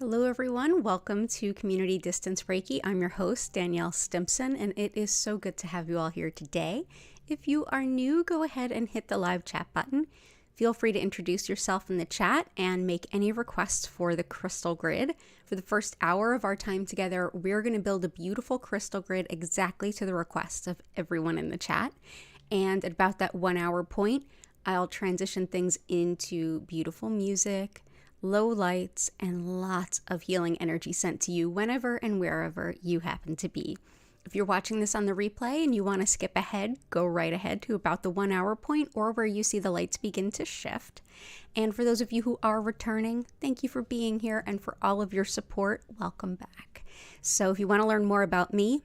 Hello everyone, welcome to Community Distance Reiki. I'm your host, Danielle Stimpson, and it is so good to have you all here today. If you are new, go ahead and hit the live chat button. Feel free to introduce yourself in the chat and make any requests for the crystal grid. For the first hour of our time together, we're going to build a beautiful crystal grid exactly to the requests of everyone in the chat. And at about that 1 hour point, I'll transition things into beautiful music, low lights, and lots of healing energy sent to you whenever and wherever you happen to be. If you're watching this on the replay and you want to skip ahead, go right ahead to about the 1 hour point or where you see the lights begin to shift. And for those of you who are returning, thank you for being here, and for all of your support, welcome back. So if you want to learn more about me,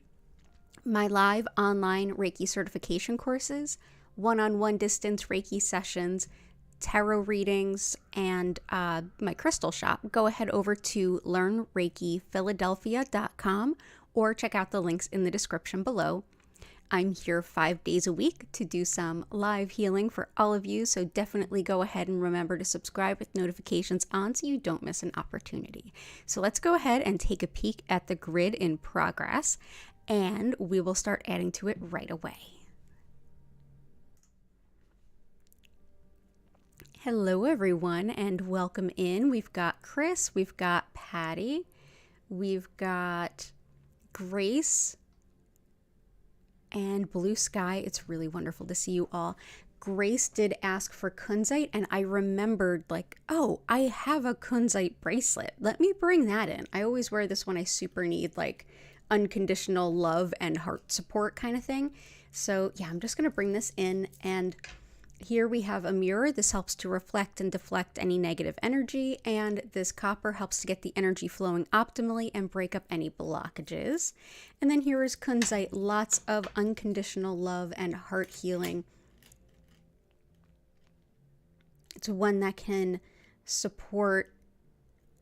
my live online Reiki certification courses, one-on-one distance Reiki sessions, tarot readings, and my crystal shop, go ahead over to learnreikiphiladelphia.com or check out the links in the description below. I'm here 5 days a week to do some live healing for all of you, so definitely go ahead and remember to subscribe with notifications on so you don't miss an opportunity. So let's go ahead and take a peek at the grid in progress, and we will start adding to it right away. Hello everyone, and welcome in. We've got Chris, we've got Patty, we've got Grace, and Blue Sky. It's really wonderful to see you all. Grace did ask for Kunzite, and I remembered oh, I have a Kunzite bracelet. Let me bring that in. I always wear this when I super need unconditional love and heart support kind of thing. So yeah, I'm just gonna bring this in, and here we have a mirror. This helps to reflect and deflect any negative energy, and this copper helps to get the energy flowing optimally and break up any blockages. And then here is Kunzite, lots of unconditional love and heart healing. It's one that can support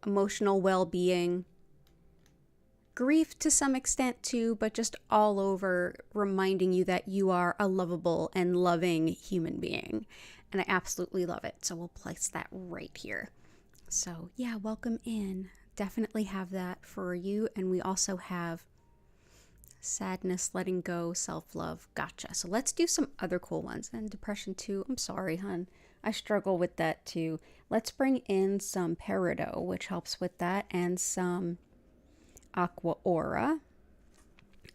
emotional well-being, grief to some extent too, but just all over, reminding you that you are a lovable and loving human being. And I absolutely love it. So we'll place that right here. So yeah, welcome in. Definitely have that for you. And we also have sadness, letting go, self-love. Gotcha. So let's do some other cool ones. And depression too. I'm sorry, hon. I struggle with that too. Let's bring in some peridot, which helps with that, and some aqua aura,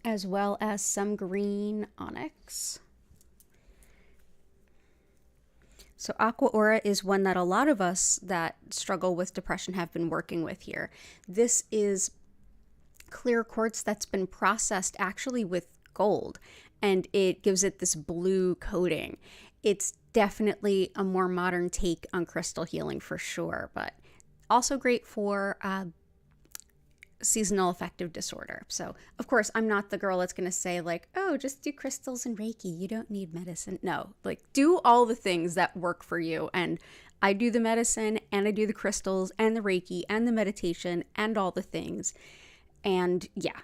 as well as some green onyx. So aqua aura is one that a lot of us that struggle with depression have been working with here. This is clear quartz that's been processed actually with gold, and it gives it this blue coating. It's definitely a more modern take on crystal healing for sure, but also great for seasonal affective disorder. So of course I'm not the girl that's going to say oh, just do crystals and Reiki, you don't need medicine. No, do all the things that work for you. And I do the medicine, and I do the crystals and the Reiki and the meditation and all the things. And yeah,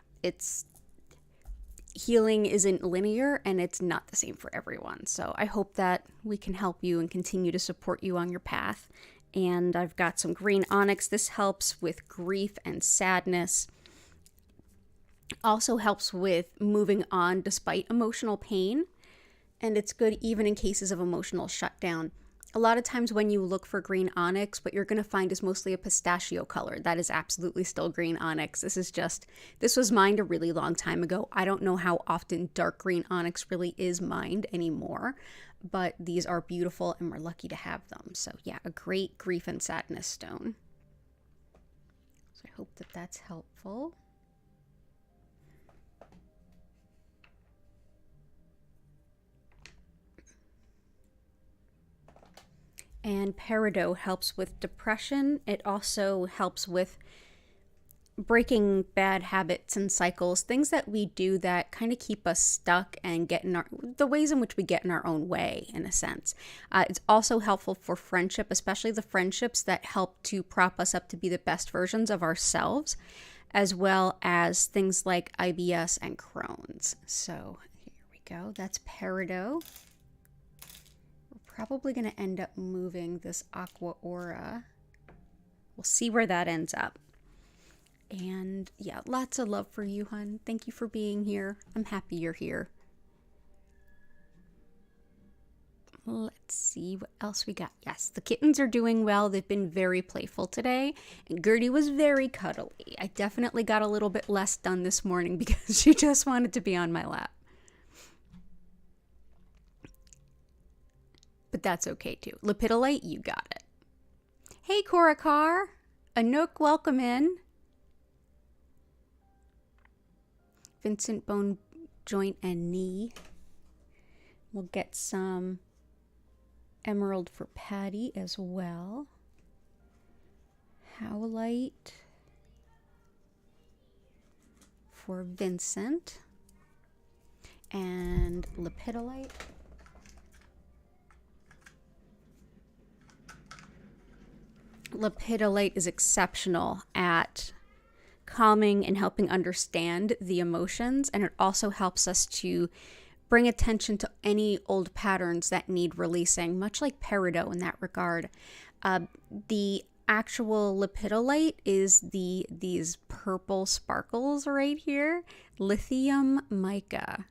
healing isn't linear, and it's not the same for everyone. So I hope that we can help you and continue to support you on your path. And I've got some green onyx. This helps with grief and sadness. Also helps with moving on despite emotional pain. And it's good even in cases of emotional shutdown. A lot of times when you look for green onyx, what you're going to find is mostly a pistachio color. That is absolutely still green onyx. This was mined a really long time ago. I don't know how often dark green onyx really is mined anymore, but these are beautiful and we're lucky to have them. So yeah, a great grief and sadness stone. So I hope that that's helpful. And peridot helps with depression. It also helps with breaking bad habits and cycles, things that we do that kind of keep us stuck and the ways in which we get in our own way, in a sense. It's also helpful for friendship, especially the friendships that help to prop us up to be the best versions of ourselves, as well as things like IBS and Crohn's. So here we go. That's peridot. Probably going to end up moving this aqua aura. We'll see where that ends up. And yeah, lots of love for you, hun. Thank you for being here. I'm happy you're here. Let's see what else we got. Yes, the kittens are doing well. They've been very playful today. And Gertie was very cuddly. I definitely got a little bit less done this morning because she just wanted to be on my lap. But that's okay too. Lepidolite, you got it. Hey, Cora Carr. Anouk, welcome in. Vincent, bone, joint, and knee. We'll get some emerald for Patty as well. Howlite for Vincent. And lepidolite. Lepidolite is exceptional at calming and helping understand the emotions, and it also helps us to bring attention to any old patterns that need releasing, much like peridot in that regard. The actual lepidolite is these purple sparkles right here, lithium mica.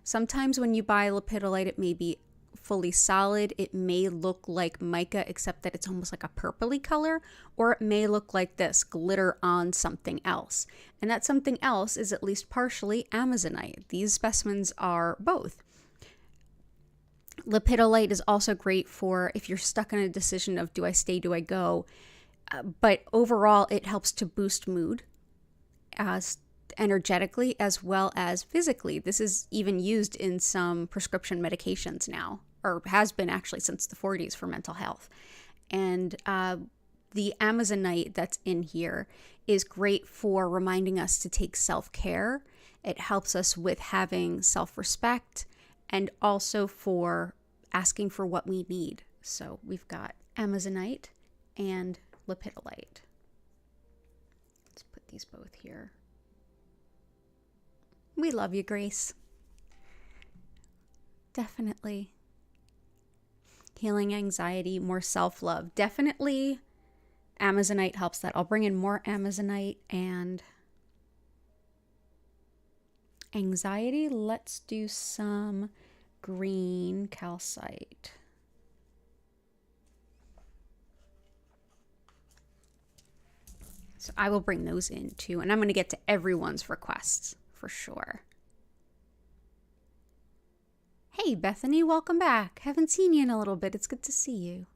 Sometimes when you buy lepidolite, it may be fully solid. It may look like mica, except that it's almost like a purpley color, or it may look like this, glitter on something else. And that something else is at least partially amazonite. These specimens are both. Lepidolite is also great for if you're stuck in a decision of do I stay, do I go? But overall, it helps to boost mood as energetically as well as physically. This is even used in some prescription medications now, or has been actually since the 40s for mental health. And the amazonite that's in here is great for reminding us to take self-care. It helps us with having self-respect and also for asking for what we need. So we've got amazonite and lepidolite. Let's put these both here. We love you, Grace. Definitely. Healing anxiety, more self-love. Definitely amazonite helps that. I'll bring in more amazonite and anxiety. Let's do some green calcite. So I will bring those in too, and I'm going to get to everyone's requests for sure. Hey, Bethany, welcome back. Haven't seen you in a little bit. It's good to see you.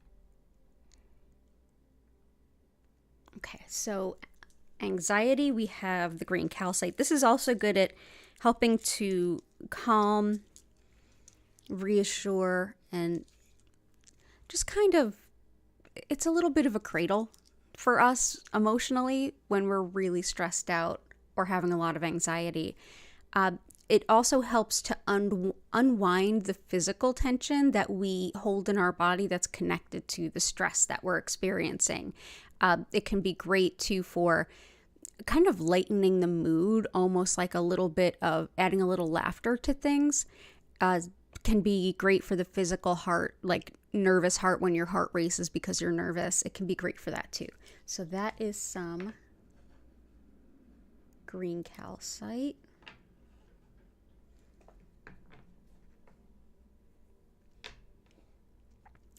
Okay, so anxiety, we have the green calcite. This is also good at helping to calm, reassure, and just kind of, it's a little bit of a cradle for us emotionally when we're really stressed out or having a lot of anxiety. It also helps to unwind the physical tension that we hold in our body that's connected to the stress that we're experiencing. It can be great too for kind of lightening the mood, almost like a little bit of adding a little laughter to things. Can be great for the physical heart, like nervous heart when your heart races because you're nervous. It can be great for that too. So that is some green calcite.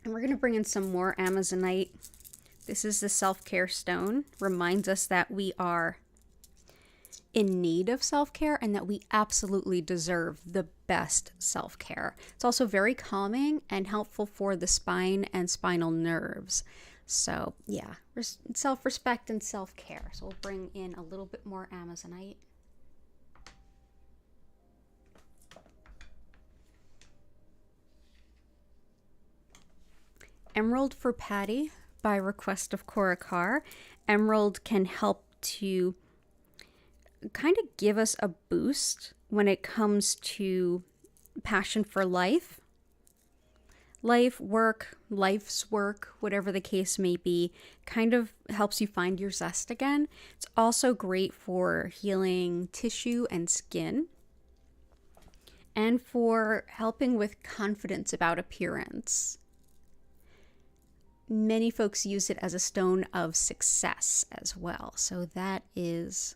And we're going to bring in some more amazonite. This is the self-care stone. Reminds us that we are in need of self-care and that we absolutely deserve the best self-care. It's also very calming and helpful for the spine and spinal nerves. So yeah, self-respect and self-care. So we'll bring in a little bit more amazonite. Emerald for Patty by request of Cora Carr. Emerald can help to kind of give us a boost when it comes to passion for life. Life's work, whatever the case may be, kind of helps you find your zest again. It's also great for healing tissue and skin and for helping with confidence about appearance. Many folks use it as a stone of success as well. So that is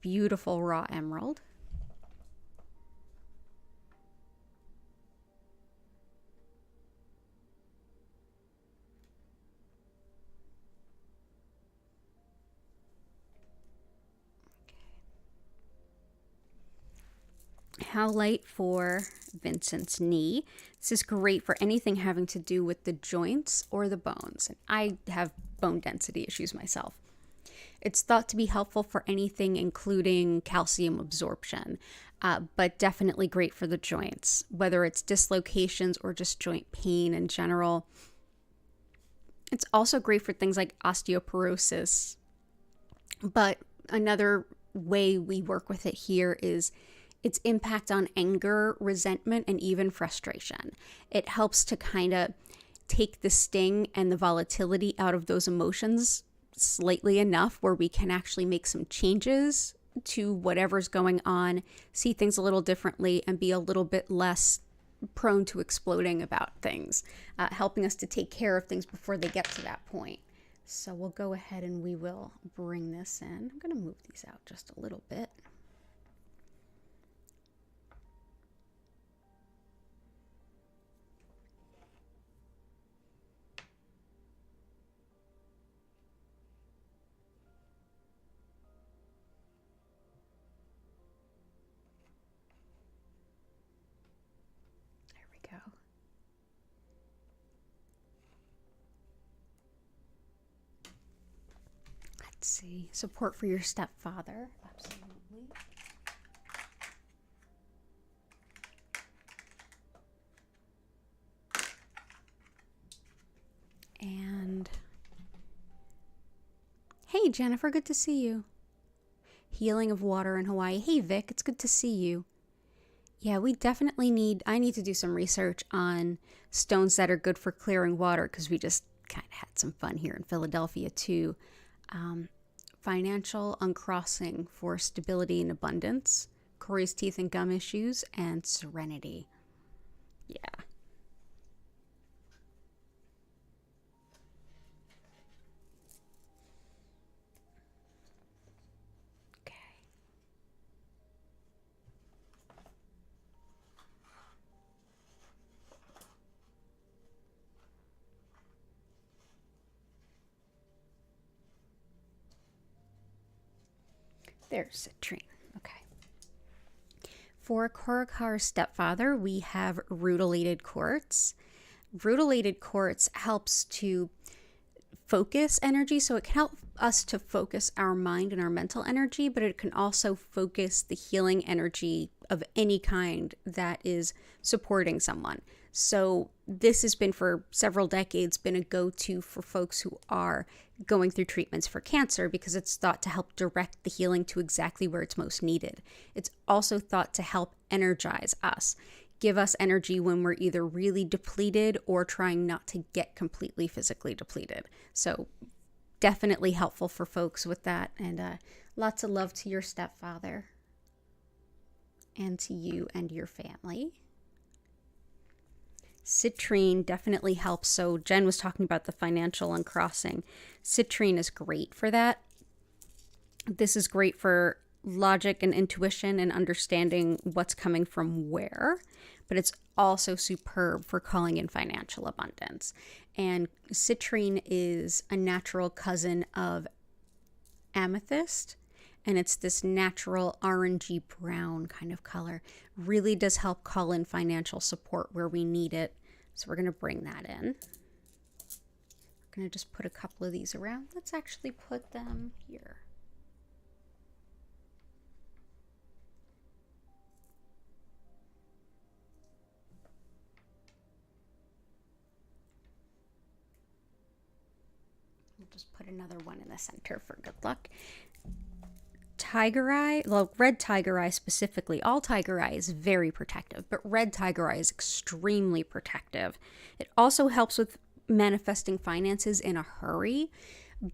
beautiful raw emerald. Howlite for Vincent's knee. This is great for anything having to do with the joints or the bones. And I have bone density issues myself. It's thought to be helpful for anything including calcium absorption, but definitely great for the joints, whether it's dislocations or just joint pain in general. It's also great for things like osteoporosis. But another way we work with it here is its impact on anger, resentment, and even frustration. It helps to kind of take the sting and the volatility out of those emotions slightly enough where we can actually make some changes to whatever's going on, see things a little differently, and be a little bit less prone to exploding about things, helping us to take care of things before they get to that point. So we'll go ahead and we will bring this in. I'm going to move these out just a little bit. Go. Let's see. Support for your stepfather. Absolutely. And hey, Jennifer, good to see you. Healing of water in Hawaii. Hey, Vic, it's good to see you. Yeah, we definitely I need to do some research on stones that are good for clearing water, because we just kind of had some fun here in Philadelphia too. Financial uncrossing for stability and abundance, Corey's teeth and gum issues, and serenity. Yeah. There's citrine. Okay. For Korakar's stepfather, we have rutilated quartz. Rutilated quartz helps to focus energy, so it can help us to focus our mind and our mental energy, but it can also focus the healing energy of any kind that is supporting someone. So this has been for several decades been a go-to for folks who are going through treatments for cancer, because it's thought to help direct the healing to exactly where it's most needed. It's also thought to help energize us, give us energy when we're either really depleted or trying not to get completely physically depleted. So definitely helpful for folks with that. And lots of love to your stepfather and to you and your family. Citrine definitely helps. So Jen was talking about the financial uncrossing. Citrine is great for that. This is great for logic and intuition and understanding what's coming from where, but it's also superb for calling in financial abundance. And citrine is a natural cousin of amethyst, and it's this natural orangey brown kind of color. Really does help call in financial support where we need it. So we're going to bring that in. I'm going to just put a couple of these around. Let's actually put them here. We'll just put another one in the center for good luck. Tiger eye, well, red tiger eye specifically. All tiger eye is very protective, but red tiger eye is extremely protective. It also helps with manifesting finances in a hurry,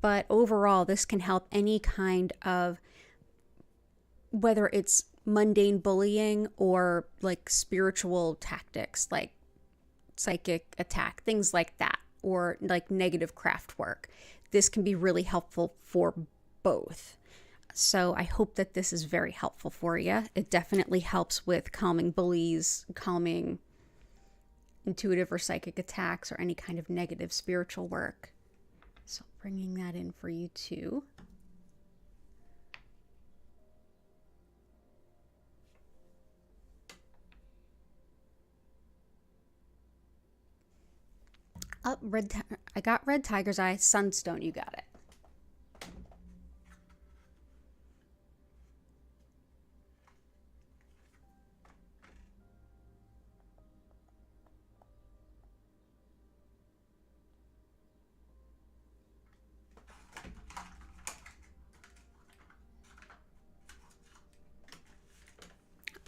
but overall, this can help any kind of, whether it's mundane bullying or like spiritual tactics, like psychic attack, things like that. or like negative craft work. This can be really helpful for both. So I hope that this is very helpful for you. It definitely helps with calming bullies, calming intuitive or psychic attacks, or any kind of negative spiritual work. So bringing that in for you too. Oh, I got red tiger's eye, sunstone, you got it.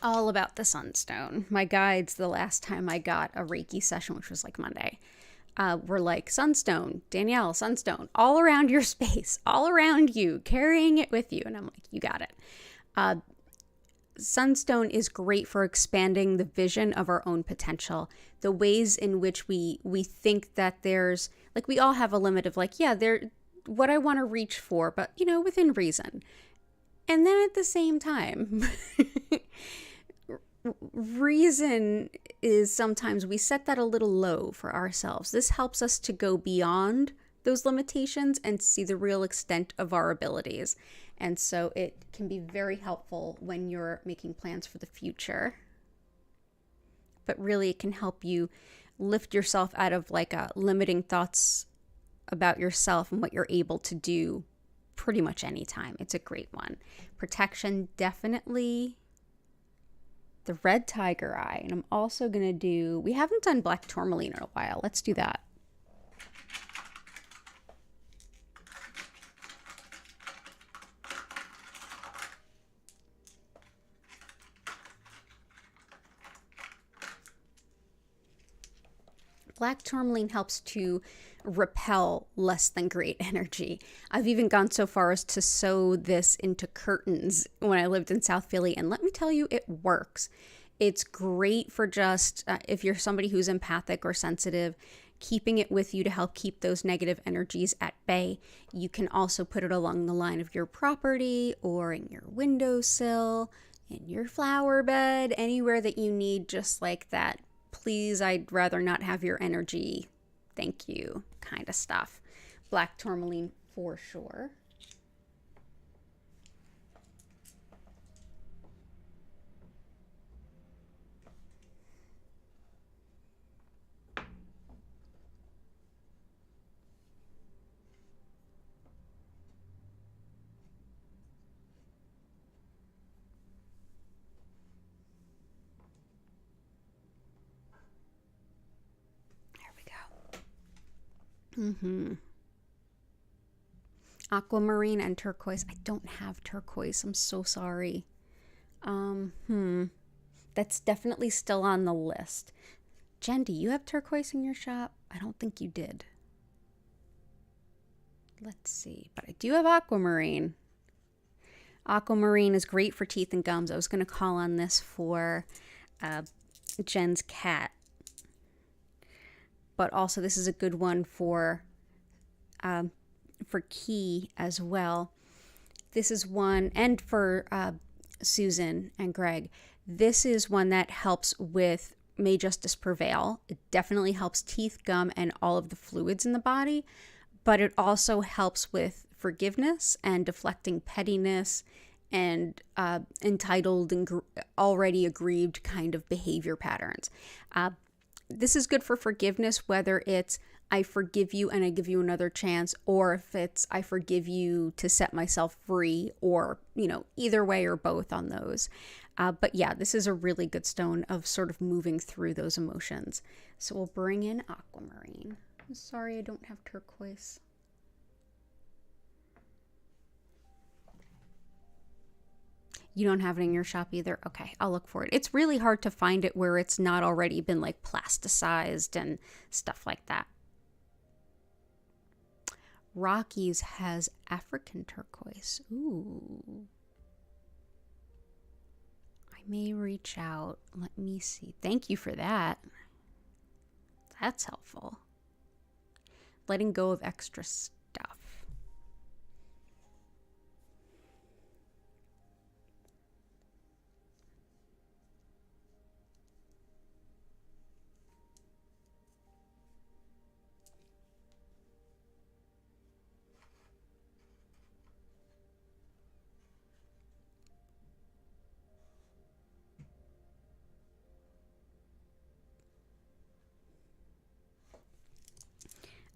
All about the sunstone. My guides, the last time I got a Reiki session, which was like Monday, were like, sunstone, Danielle, sunstone, all around your space, all around you, carrying it with you. And I'm like, you got it. Sunstone is great for expanding the vision of our own potential. The ways in which we think that there's, like, we all have a limit of like, yeah, there, what I want to reach for, but within reason. And then at the same time, reason is sometimes we set that a little low for ourselves. This helps us to go beyond those limitations and see the real extent of our abilities. And so it can be very helpful when you're making plans for the future. But really, it can help you lift yourself out of like limiting thoughts about yourself and what you're able to do pretty much anytime. It's a great one. Protection, definitely. The red tiger eye. And I'm also going to do, we haven't done black tourmaline in a while. Let's do that. Black tourmaline helps to repel less than great energy. I've even gone so far as to sew this into curtains when I lived in South Philly, and let me tell you, it works. It's great for just if you're somebody who's empathic or sensitive, keeping it with you to help keep those negative energies at bay. You can also put it along the line of your property or in your windowsill, in your flower bed, anywhere that you need just like that. Please, I'd rather not have your energy, thank you, kind of stuff. Black tourmaline for sure. Aquamarine and turquoise. I don't have turquoise. I'm so sorry. That's definitely still on the list. Jen, do you have turquoise in your shop? I don't think you did. Let's see. But I do have aquamarine. Aquamarine is great for teeth and gums. I was going to call on this for Jen's cat. But also this is a good one for Key as well. This is one, and for Susan and Greg, this is one that helps with May Justice Prevail. It definitely helps teeth, gum, and all of the fluids in the body, but it also helps with forgiveness and deflecting pettiness and entitled and already aggrieved kind of behavior patterns. This is good for forgiveness, whether it's I forgive you and I give you another chance, or if it's I forgive you to set myself free, or, either way or both on those. But yeah, this is a really good stone of sort of moving through those emotions. So we'll bring in aquamarine. I'm sorry I don't have turquoise. You don't have it in your shop either? Okay, I'll look for it. It's really hard to find it where it's not already been like plasticized and stuff like that. Rockies has African turquoise. Ooh. I may reach out. Let me see. Thank you for that. That's helpful. letting go of extra stuff.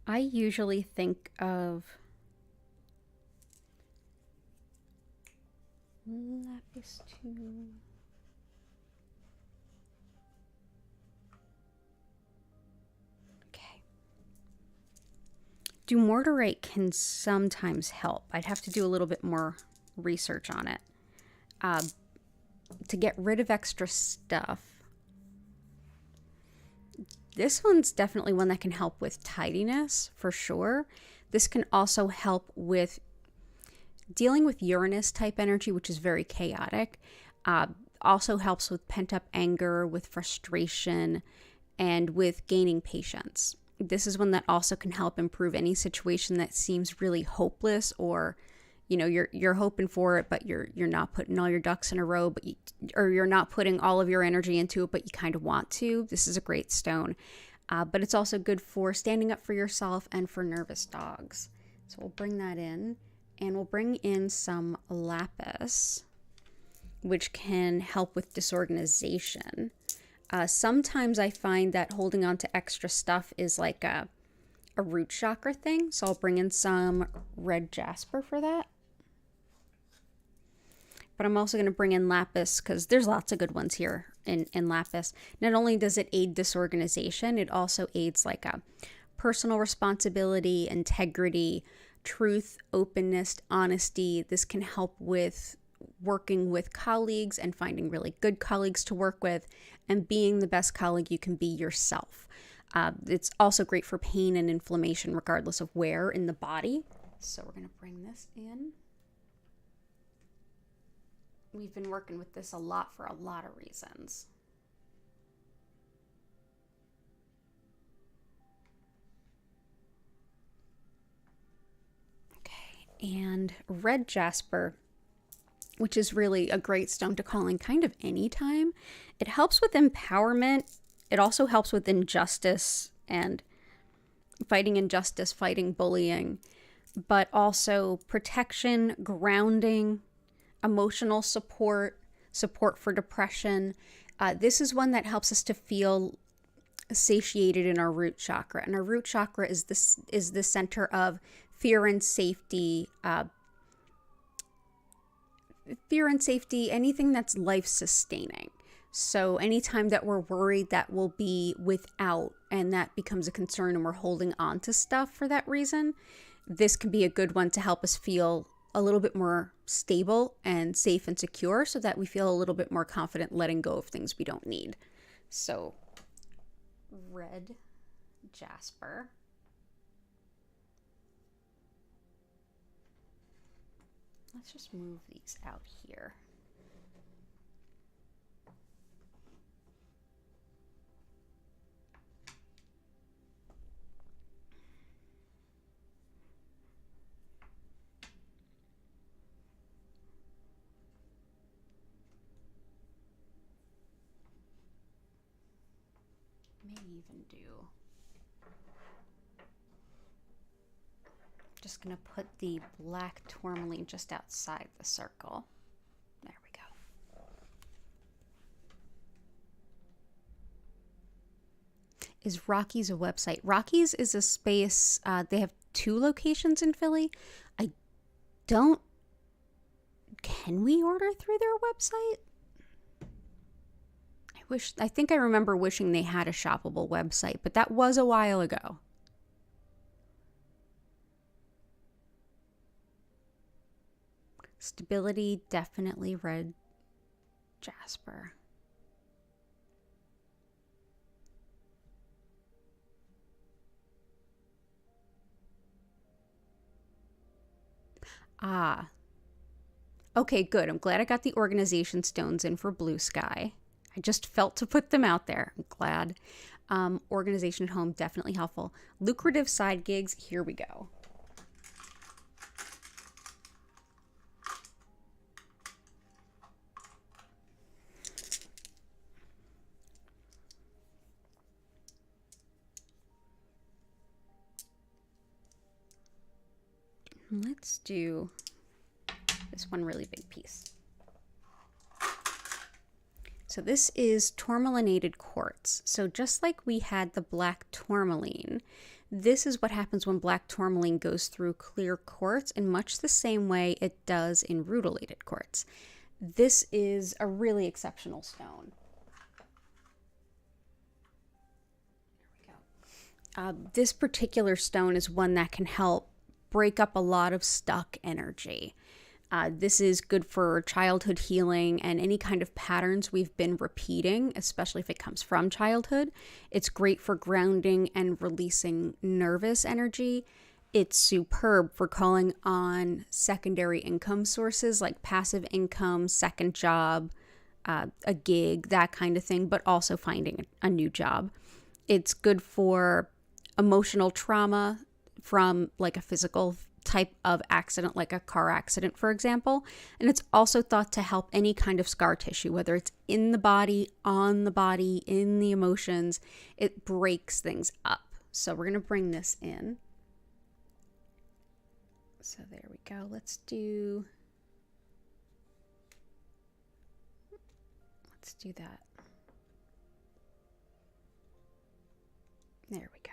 I usually think of lapis too. Okay. Dumortierite can sometimes help. I'd have to do a little bit more research on it. To get rid of extra stuff. This one's definitely one that can help with tidiness, for sure. This can also help with dealing with Uranus type energy, which is very chaotic. Also helps with pent-up anger, with frustration, and with gaining patience. This is one that also can help improve any situation that seems really hopeless, or you're hoping for it, but you're not putting all your ducks in a row, but you're not putting all of your energy into it, but you kind of want to. This is a great stone. But it's also good for standing up for yourself and for nervous dogs. So we'll bring that in, and we'll bring in some lapis, which can help with disorganization. Sometimes I find that holding on to extra stuff is like a root chakra thing. So I'll bring in some red jasper for that. But I'm also going to bring in lapis because there's lots of good ones here in lapis. Not only does it aid disorganization, it also aids like a personal responsibility, integrity, truth, openness, honesty. This can help with working with colleagues and finding really good colleagues to work with and being the best colleague you can be yourself. It's also great for pain and inflammation regardless of where in the body. So we're going to bring this in. We've been working with this a lot for a lot of reasons. Okay, and red jasper, which is really a great stone to call in kind of any time. It helps with empowerment. It also helps with injustice and fighting injustice, fighting bullying, but also protection, grounding, emotional support, support for depression. This is one that helps us to feel satiated in our root chakra. And our root chakra is the center of fear and safety, anything that's life-sustaining. So anytime that we're worried that we'll be without and that becomes a concern and we're holding on to stuff for that reason, this can be a good one to help us feel a little bit more stable and safe and secure so that we feel a little bit more confident letting go of things we don't need. So red jasper. Let's just move these out here. May even do. Just going to put the black tourmaline just outside the circle. There we go. Is Rocky's a website? Rocky's is a space. They have 2 locations in Philly. Can we order through their website? I think I remember wishing they had a shoppable website, but that was a while ago. Stability, definitely red jasper. Okay, good. I'm glad I got the organization stones in for blue sky. I just felt to put them out there. I'm glad. Organization at home, definitely helpful. Lucrative side gigs, here we go. Let's do this one really big piece. So this is tourmalinated quartz. So just like we had the black tourmaline, this is what happens when black tourmaline goes through clear quartz in much the same way it does in rutilated quartz. This is a really exceptional stone. There we go. This particular stone is one that can help break up a lot of stuck energy. This is good for childhood healing and any kind of patterns we've been repeating, especially if it comes from childhood. It's great for grounding and releasing nervous energy. It's superb for calling on secondary income sources like passive income, second job, a gig, that kind of thing, but also finding a new job. It's good for emotional trauma from like a physical type of accident, like a car accident, for example. And it's also thought to help any kind of scar tissue, whether it's in the body, on the body, in the emotions. It breaks things up. So we're going to bring this in. So there we go. Let's do that. There we go.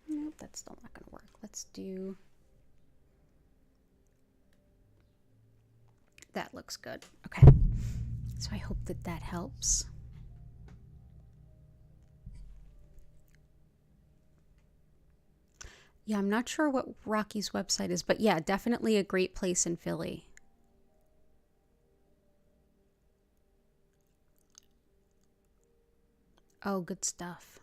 Nope, that's still not going to work. Let's do... That looks good. Okay. So I hope that that helps. Yeah, I'm not sure what Rocky's website is, but yeah, definitely a great place in Philly. Oh, good stuff.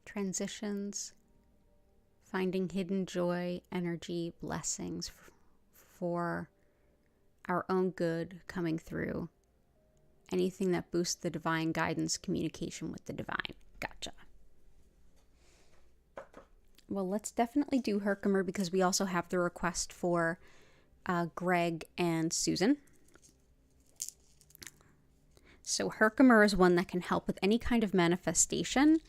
Transitions, finding hidden joy, energy, blessings for our own good coming through. Anything that boosts the divine guidance, communication with the divine. Gotcha. Well, let's definitely do Herkimer because we also have the request for Greg and Susan. So Herkimer is one that can help with any kind of manifestation,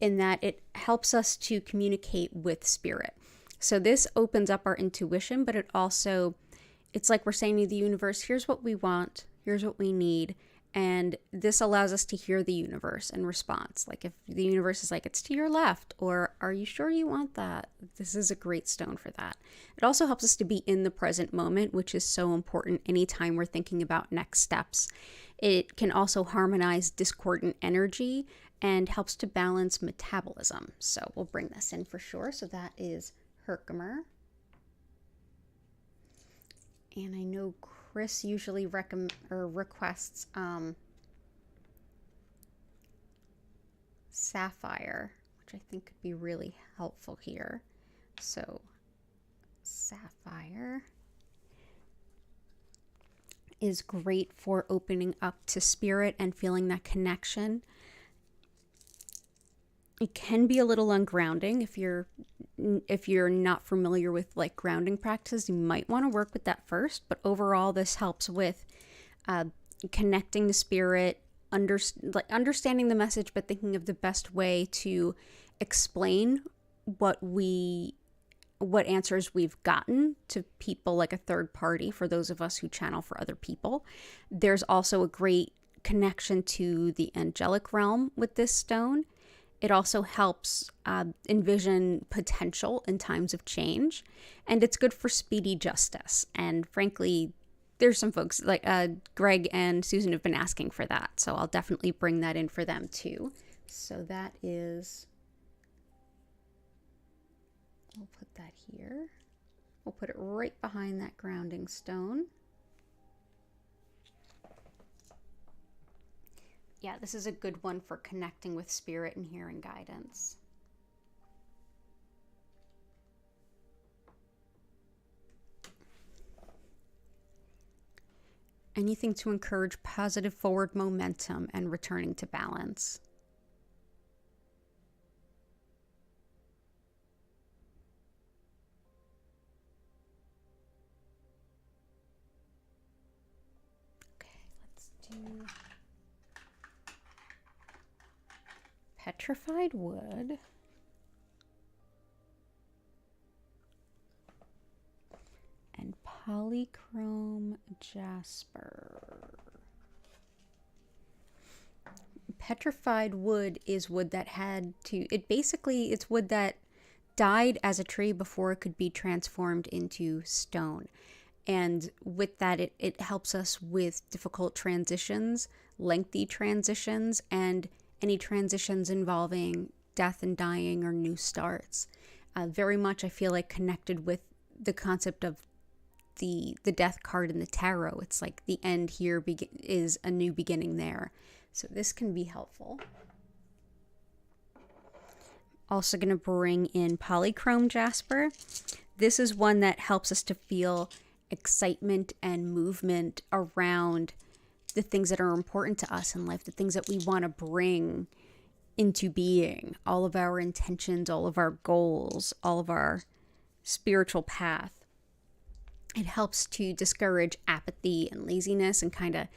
in that it helps us to communicate with spirit. So this opens up our intuition, but it's like we're saying to the universe, here's what we want, here's what we need. And this allows us to hear the universe in response. Like if the universe is like, it's to your left, or are you sure you want that? This is a great stone for that. It also helps us to be in the present moment, which is so important anytime we're thinking about next steps. It can also harmonize discordant energy and helps to balance metabolism. So we'll bring this in for sure. So that is Herkimer. And I know Chris usually requests sapphire, which I think could be really helpful here. So sapphire is great for opening up to spirit and feeling that connection. It can be a little ungrounding if you're not familiar with like grounding practice. You might want to work with that first, but overall this helps with connecting the spirit, understanding the message, but thinking of the best way to explain what answers we've gotten to people, like a third party, for those of us who channel for other people. There's also a great connection to the angelic realm with this stone. It also helps envision potential in times of change, and it's good for speedy justice. And frankly, there's some folks like Greg and Susan have been asking for that. So I'll definitely bring that in for them too. So that is, we'll put that here. We'll put it right behind that grounding stone. Yeah, this is a good one for connecting with spirit and hearing guidance. Anything to encourage positive forward momentum and returning to balance. Okay, let's do petrified wood. And polychrome jasper. Petrified wood is wood that it's wood that died as a tree before it could be transformed into stone. And with that, it helps us with difficult transitions, lengthy transitions, and any transitions involving death and dying or new starts. Very much, I feel like, connected with the concept of the death card in the tarot. It's like the end here is a new beginning there. So this can be helpful. Also going to bring in polychrome jasper. This is one that helps us to feel excitement and movement around the things that are important to us in life, the things that we want to bring into being, all of our intentions, all of our goals, all of our spiritual path. It helps to discourage apathy and laziness and kind of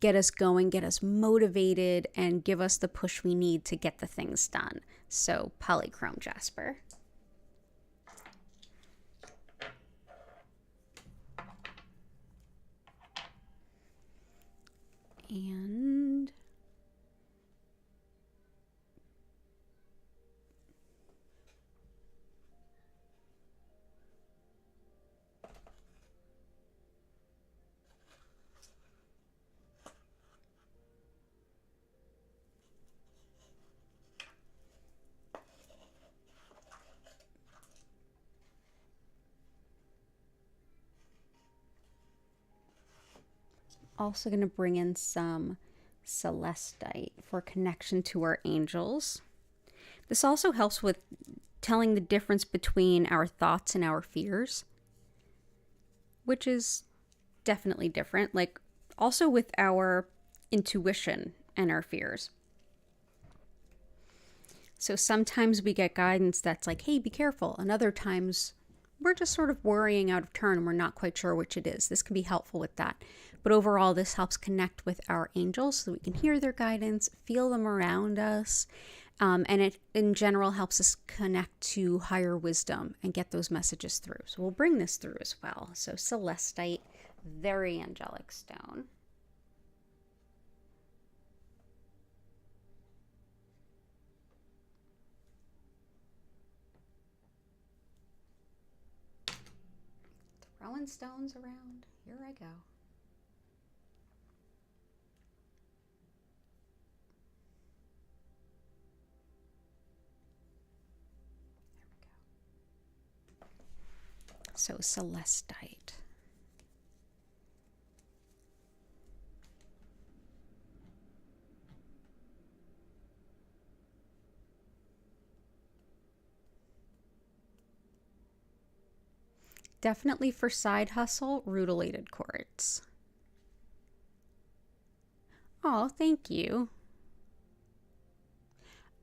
get us going, get us motivated, and give us the push we need to get the things done. So polychrome jasper. And also going to bring in some celestite for connection to our angels. This also helps with telling the difference between our thoughts and our fears, which is definitely different. Like also with our intuition and our fears. So sometimes we get guidance that's like, hey, be careful. And other times we're just sort of worrying out of turn and we're not quite sure which it is. This can be helpful with that. But overall, this helps connect with our angels so we can hear their guidance, feel them around us. And it, in general, helps us connect to higher wisdom and get those messages through. So we'll bring this through as well. So celestite, very angelic stone. Throwing stones around. Here I go. So celestite. Definitely for side hustle, rutilated quartz. Oh, thank you.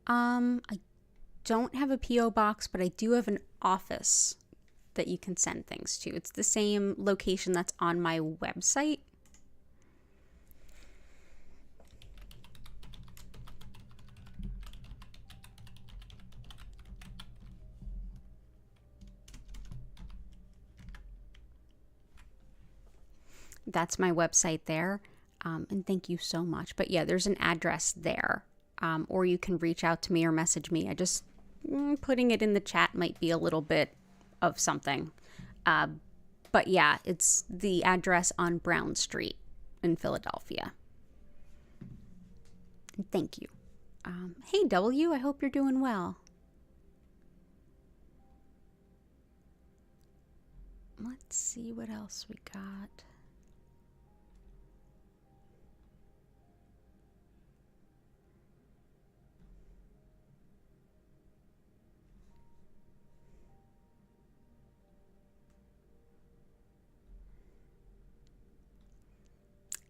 I don't have a P.O. box, but I do have an office that you can send things to. It's the same location that's on my website. That's my website there. And thank you so much. But yeah, there's an address there. Or you can reach out to me or message me. I just, putting it in the chat might be a little bit of something. But yeah, it's the address on Brown Street in Philadelphia. Thank you. Hey, W, I hope you're doing well. Let's see what else we got.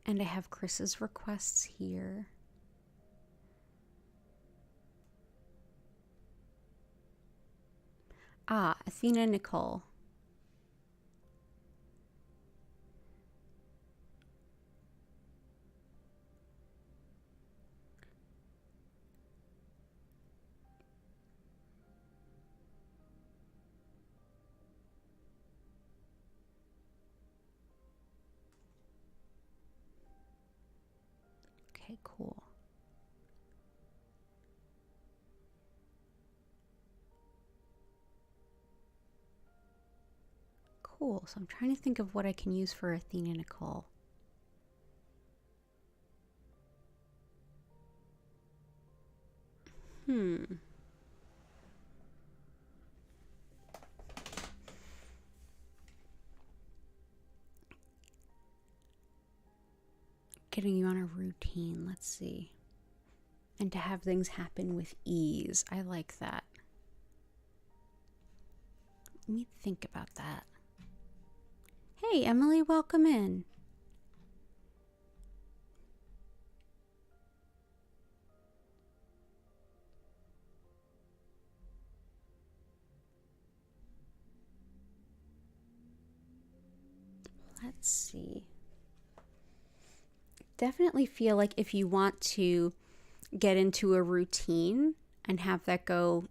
And I have Chris's requests here. Athena Nicole. Okay, cool. Cool. So I'm trying to think of what I can use for Athena Nicole. Getting you on a routine, let's see. And to have things happen with ease. I like that. Let me think about that. Hey, Emily, welcome in. Let's see. Definitely feel like if you want to get into a routine and have that go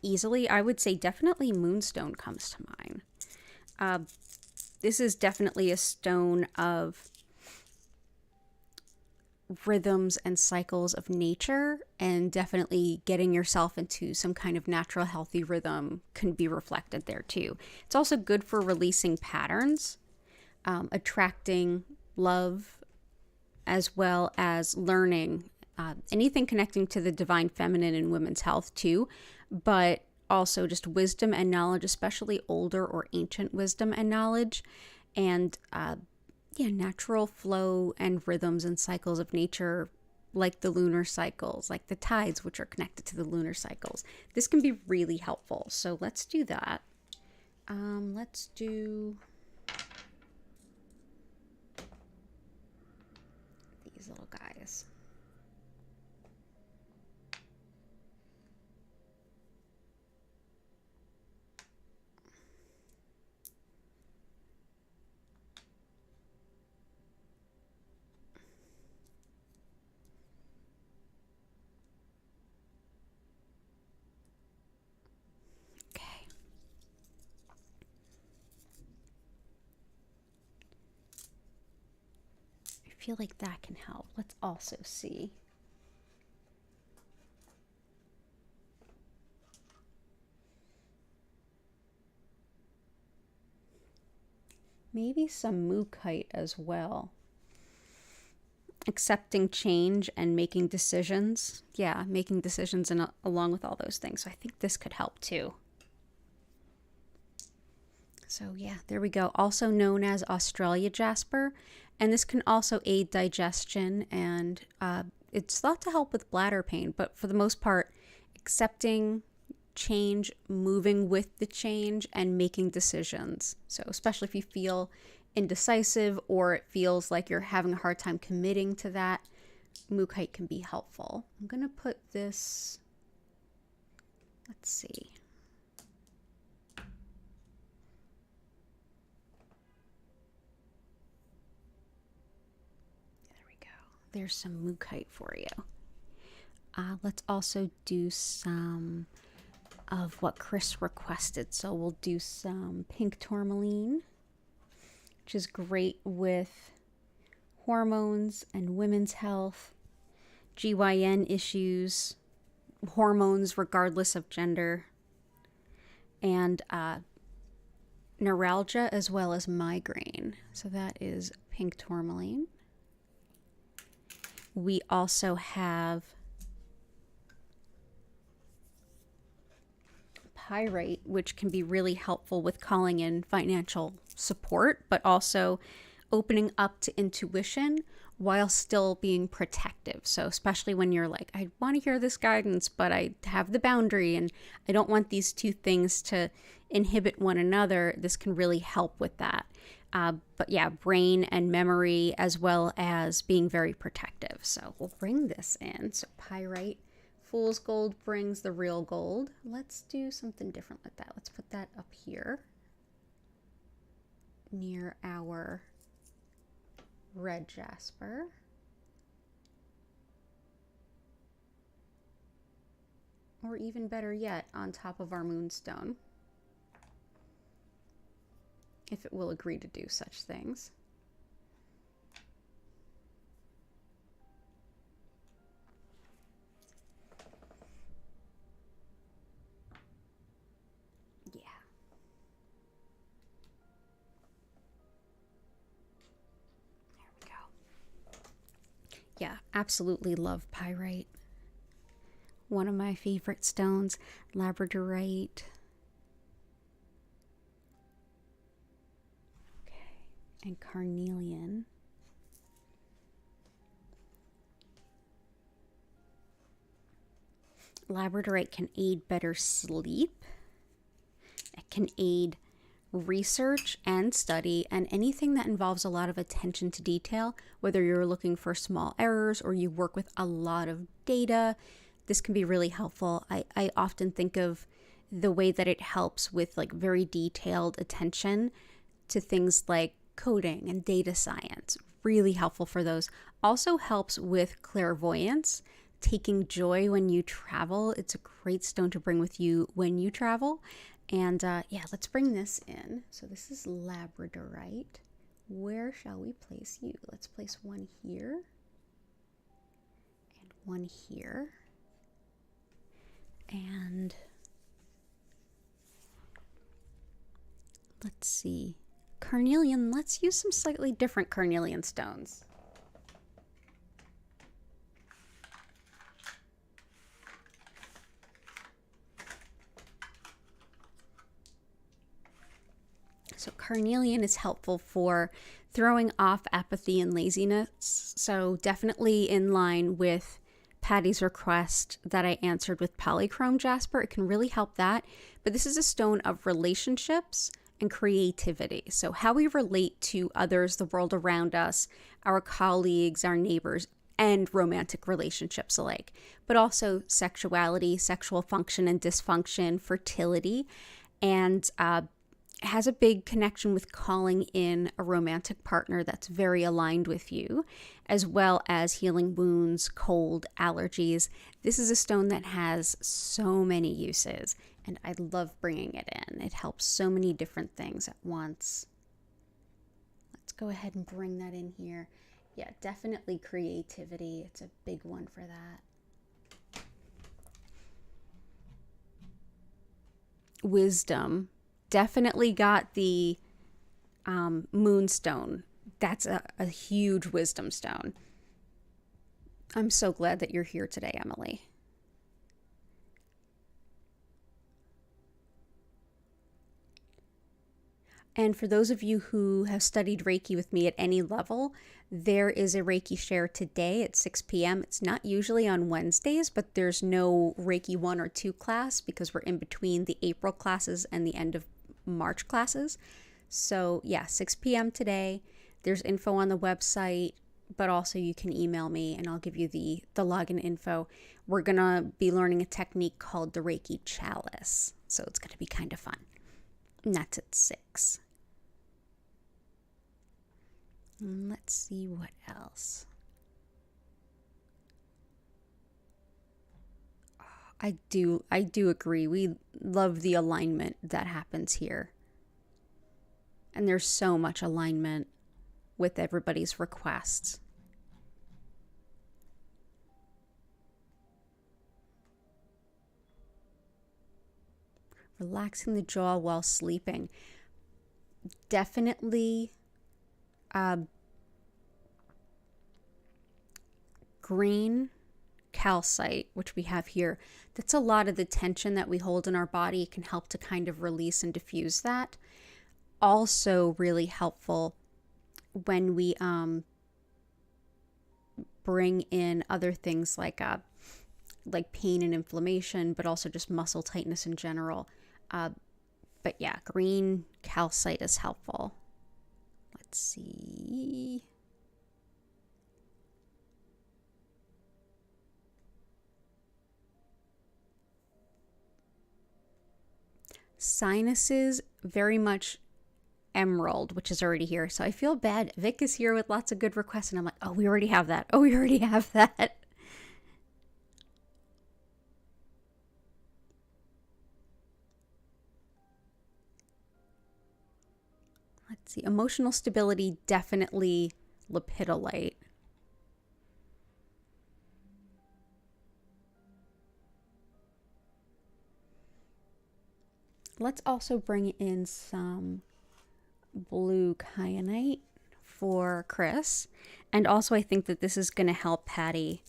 easily, I would say definitely Moonstone comes to mind. This is definitely a stone of rhythms and cycles of nature, and definitely getting yourself into some kind of natural healthy rhythm can be reflected there too. It's also good for releasing patterns, attracting love, as well as learning anything connecting to the divine feminine and women's health too, but also just wisdom and knowledge, especially older or ancient wisdom and knowledge, and natural flow and rhythms and cycles of nature, like the lunar cycles, like the tides, which are connected to the lunar cycles. This can be really helpful. So let's do that. Let's do these little guys. I feel like that can help. Let's also see. Maybe some Mookite as well. Accepting change and making decisions. Yeah, making decisions and along with all those things. So I think this could help too. So yeah, there we go. Also known as Australia jasper. And this can also aid digestion, and it's thought to help with bladder pain. But for the most part, accepting change, moving with the change, and making decisions. So especially if you feel indecisive or it feels like you're having a hard time committing to that, Mookite can be helpful. I'm going to put this, let's see. There's some Mookite for you. Let's also do some of what Chris requested. So we'll do some pink tourmaline, which is great with hormones and women's health, GYN issues, hormones regardless of gender, and neuralgia as well as migraine. So that is pink tourmaline. We also have pyrite, which can be really helpful with calling in financial support, but also opening up to intuition while still being protective. So especially when you're like, I want to hear this guidance, but I have the boundary and I don't want these two things to inhibit one another, this can really help with that. But yeah, brain and memory, as well as being very protective. So we'll bring this in. So pyrite, fool's gold brings the real gold. Let's do something different with that. Let's put that up here near our red jasper. Or even better yet, on top of our moonstone, if it will agree to do such things. Yeah. There we go. Yeah, absolutely love pyrite. One of my favorite stones, labradorite. Okay, and carnelian. Labradorite can aid better sleep. It can aid research and study and anything that involves a lot of attention to detail, whether you're looking for small errors or you work with a lot of data. This can be really helpful. I often think of the way that it helps with like very detailed attention to things like coding and data science. Really helpful for those. Also helps with clairvoyance, taking joy when you travel. It's a great stone to bring with you when you travel. And yeah, let's bring this in. So this is labradorite. Where shall we place you? Let's place one here and one here. And let's see. Carnelian, let's use some slightly different carnelian stones. So carnelian is helpful for throwing off apathy and laziness. So definitely in line with Patty's request that I answered with polychrome jasper. It can really help that. But this is a stone of relationships and creativity. So how we relate to others, the world around us, our colleagues, our neighbors, and romantic relationships alike. But also sexuality, sexual function and dysfunction, fertility, and has a big connection with calling in a romantic partner that's very aligned with you, as well as healing wounds, cold, allergies. This is a stone that has so many uses, and I love bringing it in. It helps so many different things at once. Let's go ahead and bring that in here. Yeah, definitely creativity. It's a big one for that. Wisdom. Definitely got the moonstone. That's a huge wisdom stone. I'm so glad that you're here today, Emily. And for those of you who have studied Reiki with me at any level, there is a Reiki share today at 6 p.m. It's not usually on Wednesdays, but there's no Reiki 1 or 2 class because we're in between the April classes and the end of March classes. So yeah, 6 p.m. today. There's info on the website, but also you can email me and I'll give you the login info. We're going to be learning a technique called the Reiki Chalice. So it's going to be kind of fun. And that's at 6. And let's see what else. I do agree. We love the alignment that happens here. And there's so much alignment with everybody's requests. Relaxing the jaw while sleeping. definitely green calcite, which we have here. That's a lot of the tension that we hold in our body. It can help to kind of release and diffuse that. Also really helpful when we bring in other things like pain and inflammation, but also just muscle tightness in general. But yeah, green calcite is helpful. Let's see. Sinuses, very much emerald, which is already here. So I feel bad. Vic is here with lots of good requests, and I'm like, oh, we already have that. Oh, we already have that. Let's see. Emotional stability, definitely lepidolite. Let's also bring in some blue kyanite for Chris. And also I think that this is going to help Patty.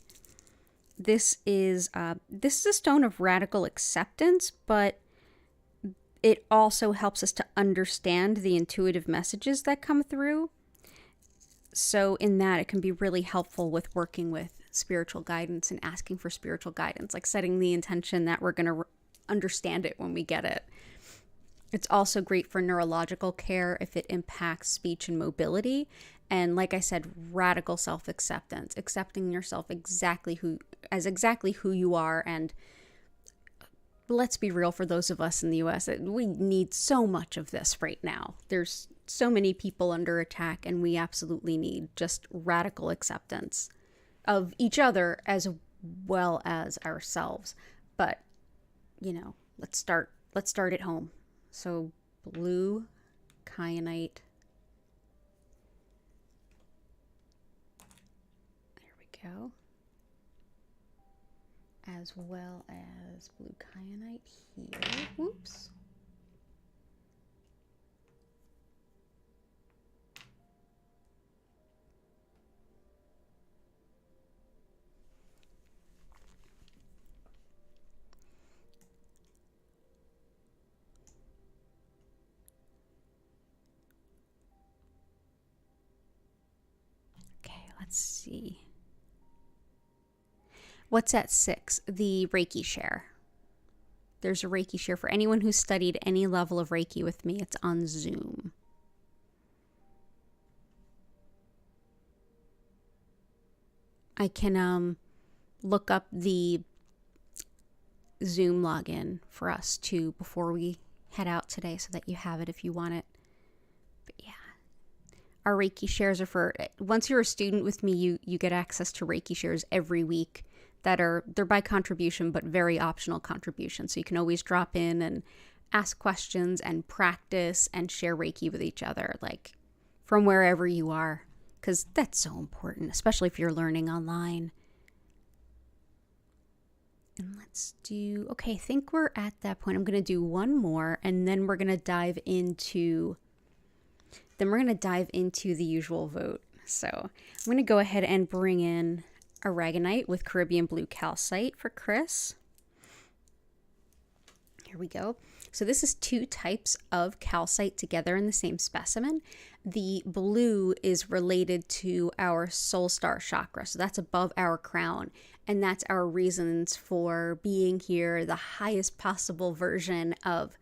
This is a stone of radical acceptance, but it also helps us to understand the intuitive messages that come through. So in that, it can be really helpful with working with spiritual guidance and asking for spiritual guidance, like setting the intention that we're going to understand it when we get it. It's also great for neurological care if it impacts speech and mobility. And like I said, radical self-acceptance, accepting yourself exactly who you are. And let's be real, for those of us in the US, we need so much of this right now. There's so many people under attack, and we absolutely need just radical acceptance of each other as well as ourselves. But, let's start at home. So blue kyanite. There we go. As well as blue kyanite here. Whoops. Let's see. What's at 6? The Reiki share. There's a Reiki share for anyone who's studied any level of Reiki with me. It's on Zoom. I can look up the Zoom login for us too before we head out today, so that you have it if you want it. But yeah. Our Reiki shares are for, once you're a student with me, you get access to Reiki shares every week they're by contribution, but very optional contributions. So you can always drop in and ask questions and practice and share Reiki with each other, like from wherever you are, because that's so important, especially if you're learning online. And let's do, okay, I think we're at that point. I'm going to do one more, and then we're going to dive into the usual vote. So I'm going to go ahead and bring in aragonite with Caribbean blue calcite for Chris. Here we go. So this is 2 types of calcite together in the same specimen. The blue is related to our soul star chakra. So that's above our crown. And that's our reasons for being here, the highest possible version of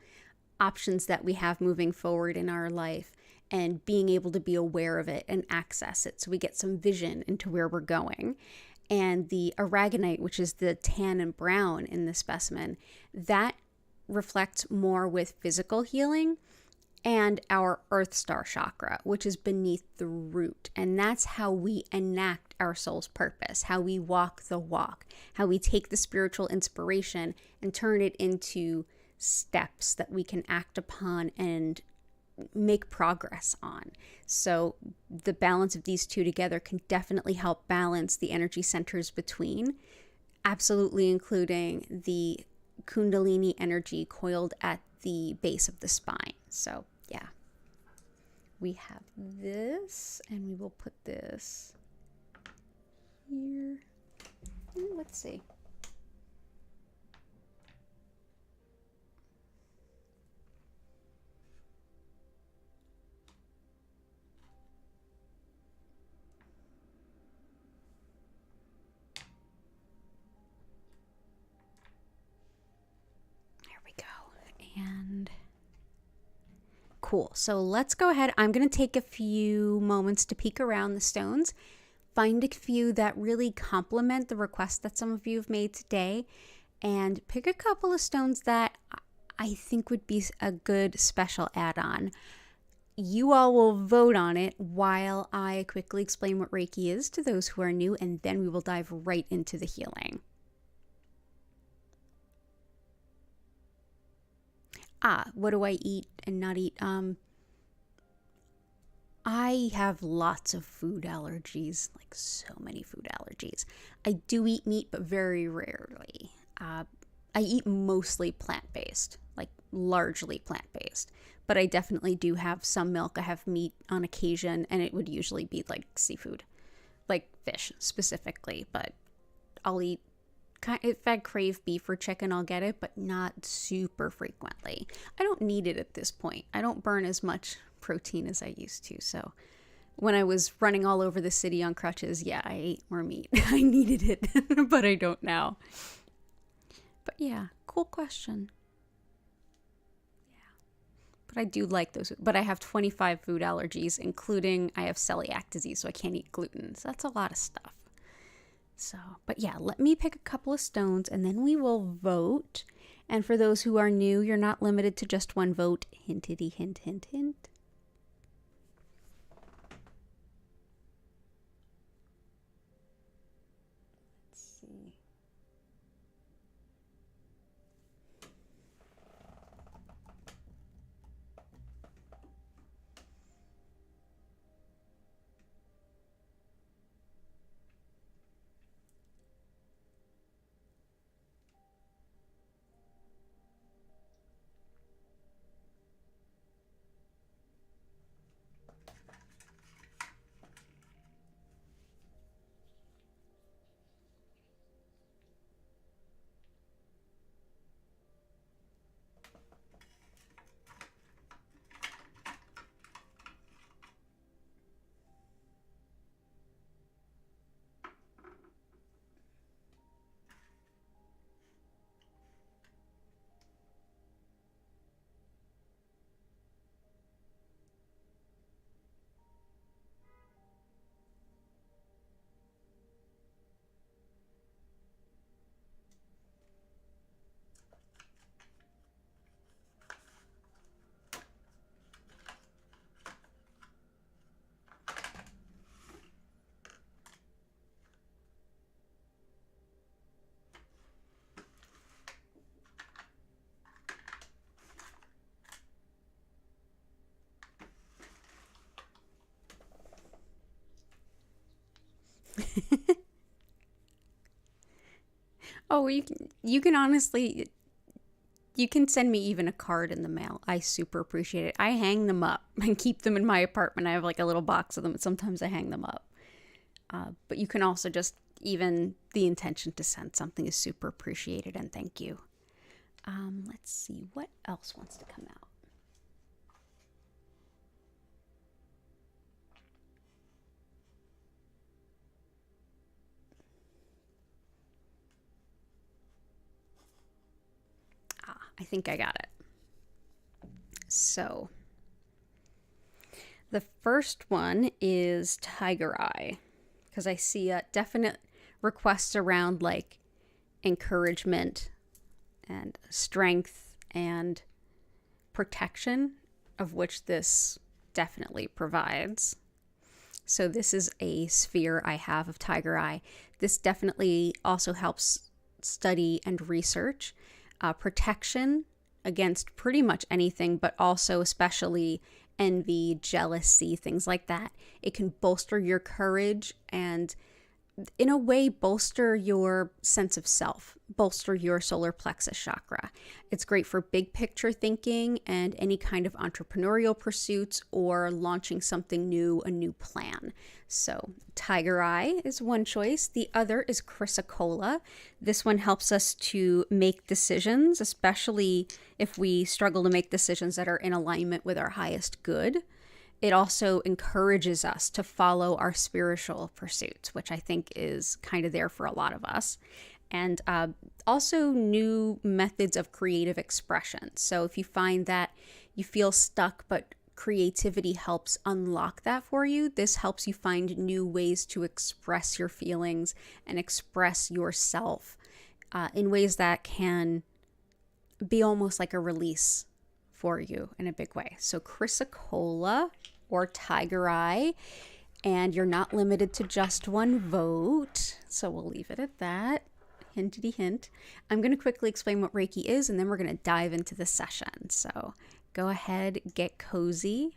options that we have moving forward in our life, and being able to be aware of it and access it, so we get some vision into where we're going. And the aragonite, which is the tan and brown in the specimen, that reflects more with physical healing, and our earth star chakra, which is beneath the root. And that's how we enact our soul's purpose, how we walk the walk, how we take the spiritual inspiration and turn it into steps that we can act upon and make progress on. So the balance of these 2 together can definitely help balance the energy centers between, absolutely including the Kundalini energy coiled at the base of the spine. So yeah. we have this, and we will put this here. Let's see. There we go. And cool. So let's go ahead. I'm going to take a few moments to peek around the stones, find a few that really complement the request that some of you have made today, and pick a couple of stones that I think would be a good special add-on. You all will vote on it while I quickly explain what Reiki is to those who are new, and then we will dive right into the healing. What do I eat and not eat? I have lots of food allergies, like so many food allergies. I do eat meat, but very rarely. I eat mostly plant-based, like largely plant-based, but I definitely do have some milk. I have meat on occasion, and it would usually be like seafood, like fish specifically, but I'll eat. If I crave beef or chicken, I'll get it, but not super frequently. I don't need it at this point. I don't burn as much protein as I used to. So when I was running all over the city on crutches, yeah, I ate more meat. I needed it, but I don't now. But yeah, cool question. Yeah. But I do like those. But I have 25 food allergies, including I have celiac disease, so I can't eat gluten. So that's a lot of stuff. So, but yeah, let me pick a couple of stones and then we will vote. And for those who are new, you're not limited to just one vote. Hintity, hint, hint, hint. Let's see. Oh, you can honestly, you can send me even a card in the mail. I super appreciate it. I hang them up and keep them in my apartment. I have like a little box of them, and sometimes I hang them up. But you can also just, even the intention to send something is super appreciated, and thank you. Let's see, what else wants to come out? I think I got it. So, the first one is Tiger Eye, because I see a definite requests around like encouragement and strength and protection, of which this definitely provides. So this is a sphere I have of Tiger Eye. This definitely also helps study and research. Protection against pretty much anything, but also especially envy, jealousy, things like that. It can bolster your courage and in a way, bolster your sense of self, bolster your solar plexus chakra. It's great for big picture thinking and any kind of entrepreneurial pursuits or launching something new, a new plan. So Tiger Eye is one choice. The other is Chrysocolla. This one helps us to make decisions, especially if we struggle to make decisions that are in alignment with our highest good. It also encourages us to follow our spiritual pursuits, which I think is kind of there for a lot of us. And also new methods of creative expression. So if you find that you feel stuck, but creativity helps unlock that for you, this helps you find new ways to express your feelings and express yourself in ways that can be almost like a release for you in a big way. So Chrysocolla or Tiger Eye, and you're not limited to just one vote. So we'll leave it at that. Hintity hint. I'm going to quickly explain what Reiki is, and then we're going to dive into the session. So go ahead, get cozy.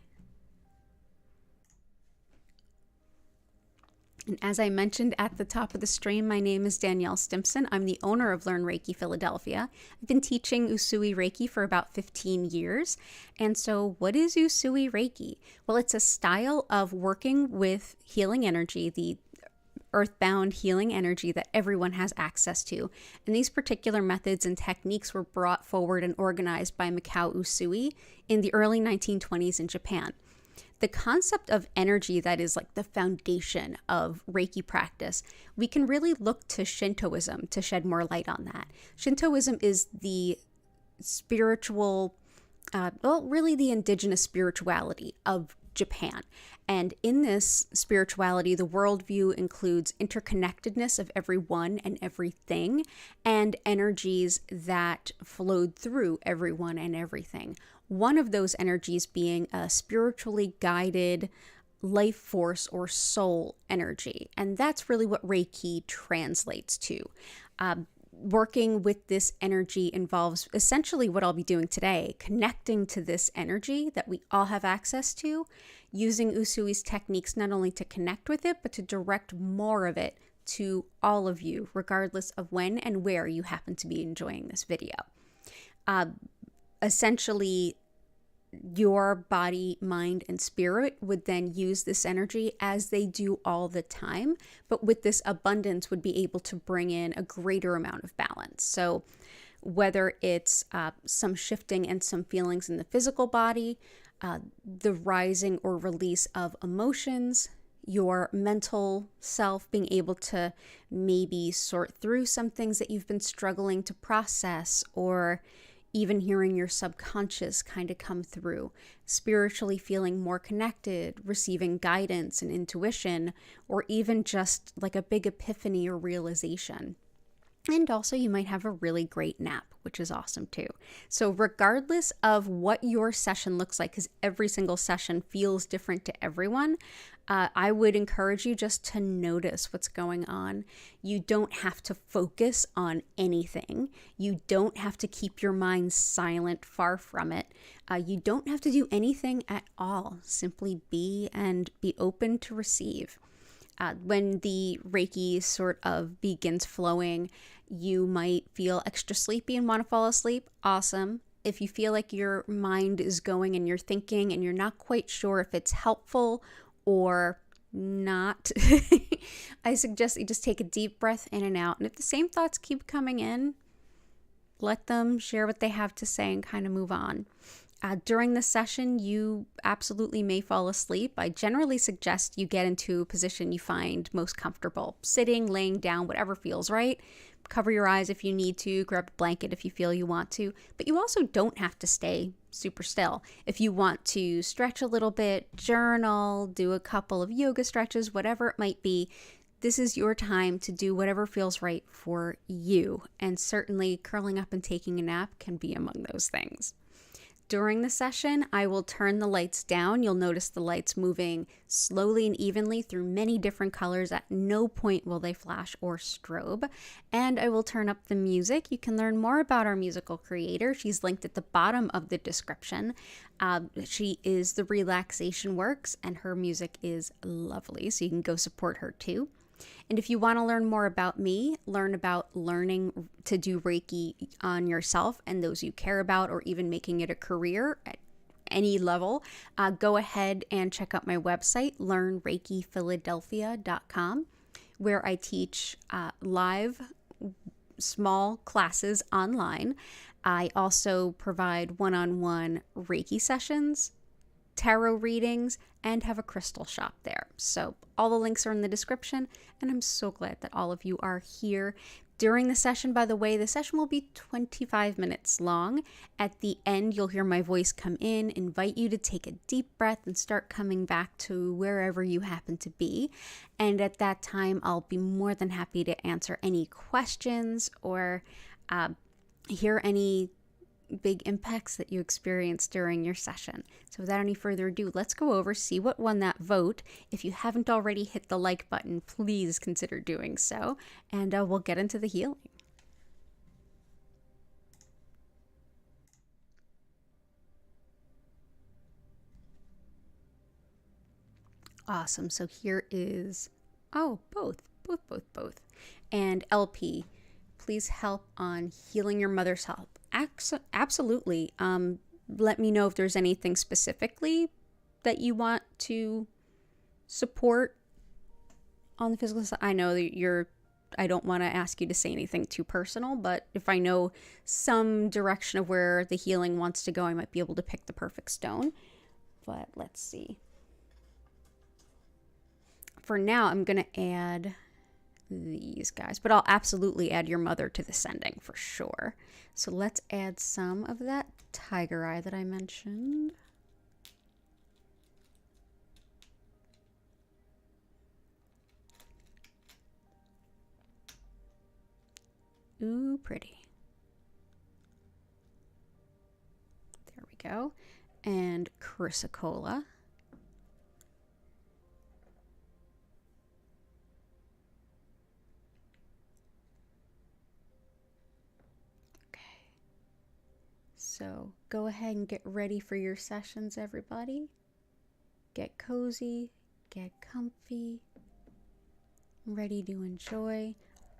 And as I mentioned at the top of the stream, my name is Danielle Stimpson. I'm the owner of Learn Reiki Philadelphia. I've been teaching Usui Reiki for about 15 years. And so what is Usui Reiki? Well, it's a style of working with healing energy, the earthbound healing energy that everyone has access to. And these particular methods and techniques were brought forward and organized by Mikao Usui in the early 1920s in Japan. The concept of energy that is like the foundation of Reiki practice, we can really look to Shintoism to shed more light on that. Shintoism is the spiritual, really the indigenous spirituality of Japan. And in this spirituality, the worldview includes interconnectedness of everyone and everything, and energies that flowed through everyone and everything. One of those energies being a spiritually guided life force or soul energy. And that's really what Reiki translates to. Working with this energy involves essentially what I'll be doing today, connecting to this energy that we all have access to, using Usui's techniques not only to connect with it, but to direct more of it to all of you, regardless of when and where you happen to be enjoying this video. Essentially, your body, mind, and spirit would then use this energy as they do all the time, but with this abundance would be able to bring in a greater amount of balance. So whether it's some shifting and some feelings in the physical body, the rising or release of emotions, your mental self being able to maybe sort through some things that you've been struggling to process, or even hearing your subconscious kind of come through, spiritually feeling more connected, receiving guidance and intuition, or even just like a big epiphany or realization. And also you might have a really great nap, which is awesome too. So regardless of what your session looks like, because every single session feels different to everyone, I would encourage you just to notice what's going on. You don't have to focus on anything. You don't have to keep your mind silent, far from it. You don't have to do anything at all. Simply be and be open to receive. When the Reiki sort of begins flowing, you might feel extra sleepy and want to fall asleep. Awesome. If you feel like your mind is going and you're thinking and you're not quite sure if it's helpful or not, I suggest you just take a deep breath in and out. And if the same thoughts keep coming in, let them share what they have to say and kind of move on. During the session, you absolutely may fall asleep. I generally suggest you get into a position you find most comfortable. Sitting, laying down, whatever feels right. Cover your eyes if you need to. Grab a blanket if you feel you want to. But you also don't have to stay super still. If you want to stretch a little bit, journal, do a couple of yoga stretches, whatever it might be, this is your time to do whatever feels right for you. And certainly curling up and taking a nap can be among those things. During the session, I will turn the lights down. You'll notice the lights moving slowly and evenly through many different colors. At no point will they flash or strobe. And I will turn up the music. You can learn more about our musical creator. She's linked at the bottom of the description. She is the Relaxation Works, and her music is lovely, so you can go support her too. And if you want to learn more about me, learn about learning to do Reiki on yourself and those you care about, or even making it a career at any level, go ahead and check out my website, learnreikiphiladelphia.com, where I teach live small classes online. I also provide one-on-one Reiki sessions, tarot readings, and have a crystal shop there. So all the links are in the description, and I'm so glad that all of you are here. During the session, by the way, the session will be 25 minutes long. At the end, you'll hear my voice come in, invite you to take a deep breath and start coming back to wherever you happen to be. And at that time, I'll be more than happy to answer any questions or hear any big impacts that you experienced during your session. So without any further ado, let's go over, see what won that vote. If you haven't already hit the like button, please consider doing so, and we'll get into the healing. Awesome. So here is, both. And LP, please help on healing your mother's health. Absolutely. Let me know if there's anything specifically that you want to support on the physical side. I know that I don't want to ask you to say anything too personal, but if I know some direction of where the healing wants to go, I might be able to pick the perfect stone. But let's see. For now, I'm going to add these guys, but I'll absolutely add your mother to the sending for sure. So let's add some of that tiger eye that I mentioned. Ooh, pretty. There we go. And Chrysocolla. So go ahead and get ready for your sessions, everybody. Get cozy, get comfy, ready to enjoy.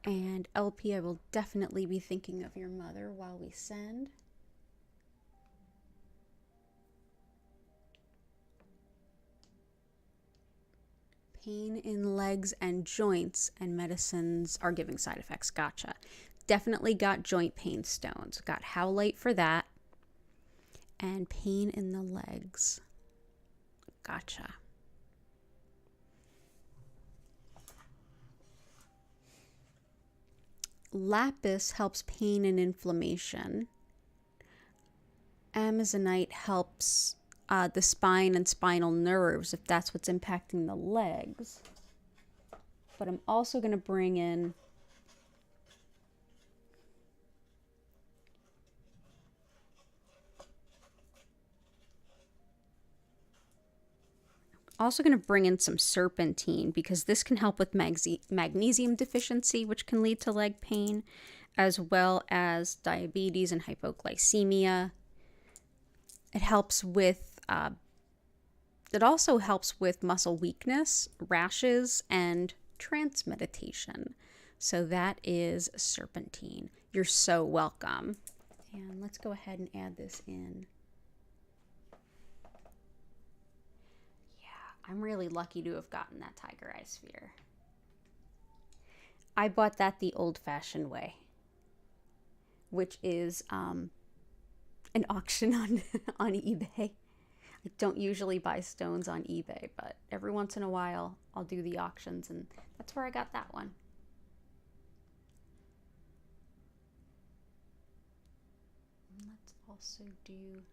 And LP, I will definitely be thinking of your mother while we send. Pain in legs and joints and medicines are giving side effects. Gotcha. Definitely got joint pain stones. Got howlite for that. And pain in the legs. Gotcha. Lapis helps pain and inflammation. Amazonite helps the spine and spinal nerves, if that's what's impacting the legs. But I'm also going to bring in some serpentine, because this can help with magnesium deficiency, which can lead to leg pain, as well as diabetes and hypoglycemia. It also helps with muscle weakness, rashes, and trance meditation. So that is serpentine. You're so welcome. And let's go ahead and add this in. I'm really lucky to have gotten that tiger eye sphere. I bought that the old-fashioned way, which is an auction on eBay. I don't usually buy stones on eBay, but every once in a while I'll do the auctions, and that's where I got that one. Let's also do...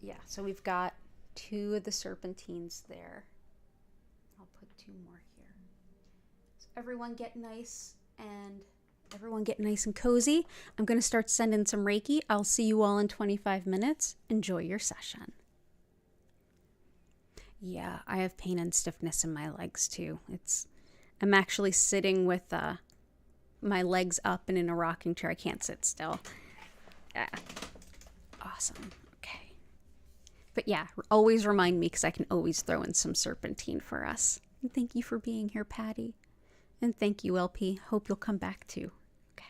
Yeah, so we've got 2 of the serpentines there. I'll put 2 more here. So everyone get nice and cozy. I'm going to start sending some Reiki. I'll see you all in 25 minutes. Enjoy your session. Yeah, I have pain and stiffness in my legs too. I'm actually sitting with my legs up and in a rocking chair. I can't sit still. Yeah. Awesome. But yeah, always remind me because I can always throw in some serpentine for us. And thank you for being here, Patty. And thank you, LP. Hope you'll come back too. Okay.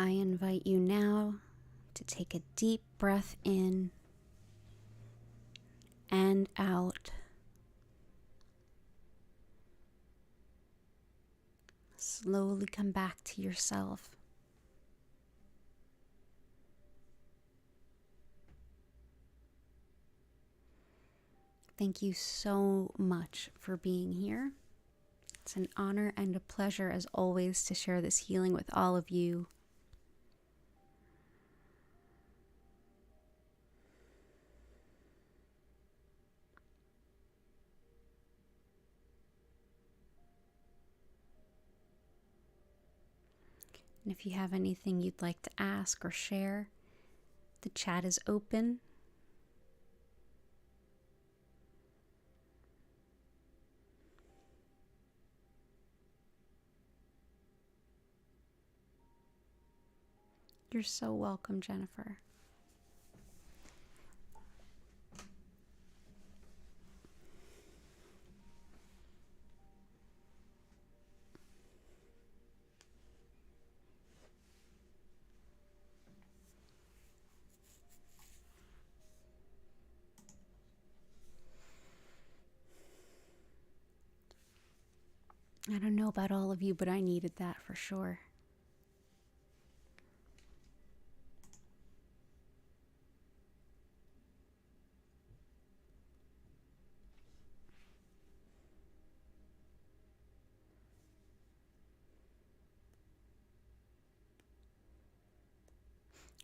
I invite you now to take a deep breath in and out. Slowly come back to yourself. Thank you so much for being here. It's an honor and a pleasure, as always, to share this healing with all of you. And if you have anything you'd like to ask or share, the chat is open. You're so welcome, Jennifer. I don't know about all of you, but I needed that for sure.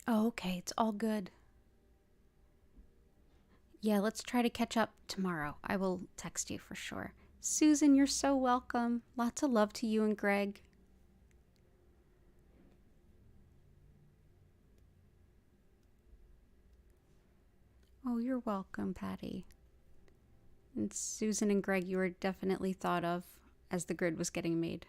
Oh, okay, it's all good. Yeah, let's try to catch up tomorrow. I will text you for sure. Susan, you're so welcome. Lots of love to you and Greg. Oh, you're welcome, Patty. And Susan and Greg, you were definitely thought of as the grid was getting made.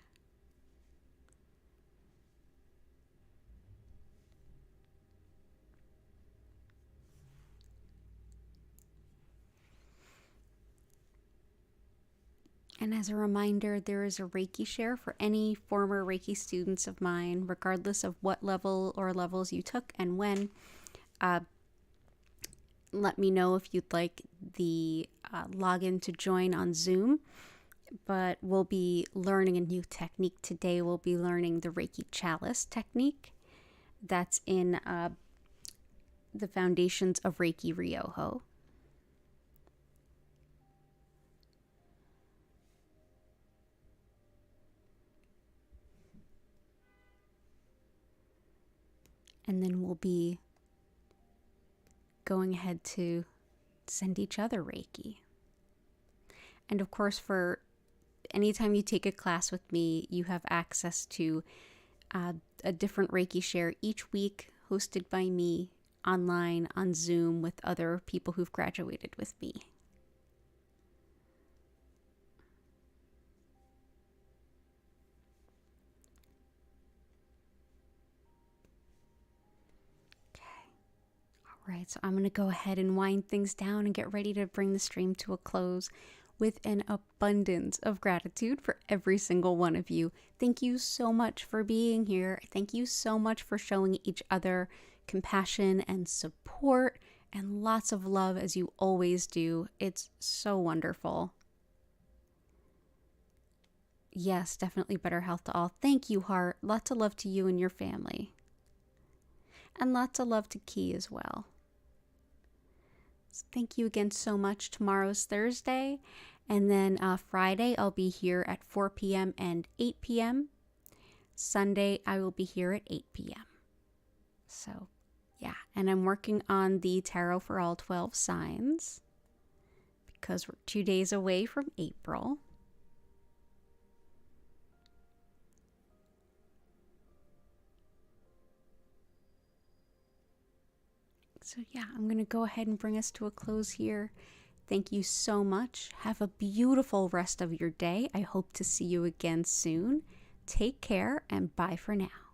And as a reminder, there is a Reiki share for any former Reiki students of mine, regardless of what level or levels you took and when. Let me know if you'd like the login to join on Zoom. But we'll be learning a new technique today. We'll be learning the Reiki Chalice technique. That's in the Foundations of Reiki Ryoho. And then we'll be going ahead to send each other Reiki. And of course, for anytime you take a class with me, you have access to a different Reiki share each week, hosted by me online on Zoom with other people who've graduated with me. Right, so I'm going to go ahead and wind things down and get ready to bring the stream to a close with an abundance of gratitude for every single one of you. Thank you so much for being here. Thank you so much for showing each other compassion and support and lots of love, as you always do. It's so wonderful. Yes, definitely better health to all. Thank you, Heart. Lots of love to you and your family. And lots of love to Key as well. Thank you again so much. Tomorrow's Thursday, and then Friday I'll be here at 4 p.m. and 8 p.m. Sunday I will be here at 8 p.m. So yeah, and I'm working on the tarot for all 12 signs because we're 2 days away from April. So yeah, I'm going to go ahead and bring us to a close here. Thank you so much. Have a beautiful rest of your day. I hope to see you again soon. Take care and bye for now.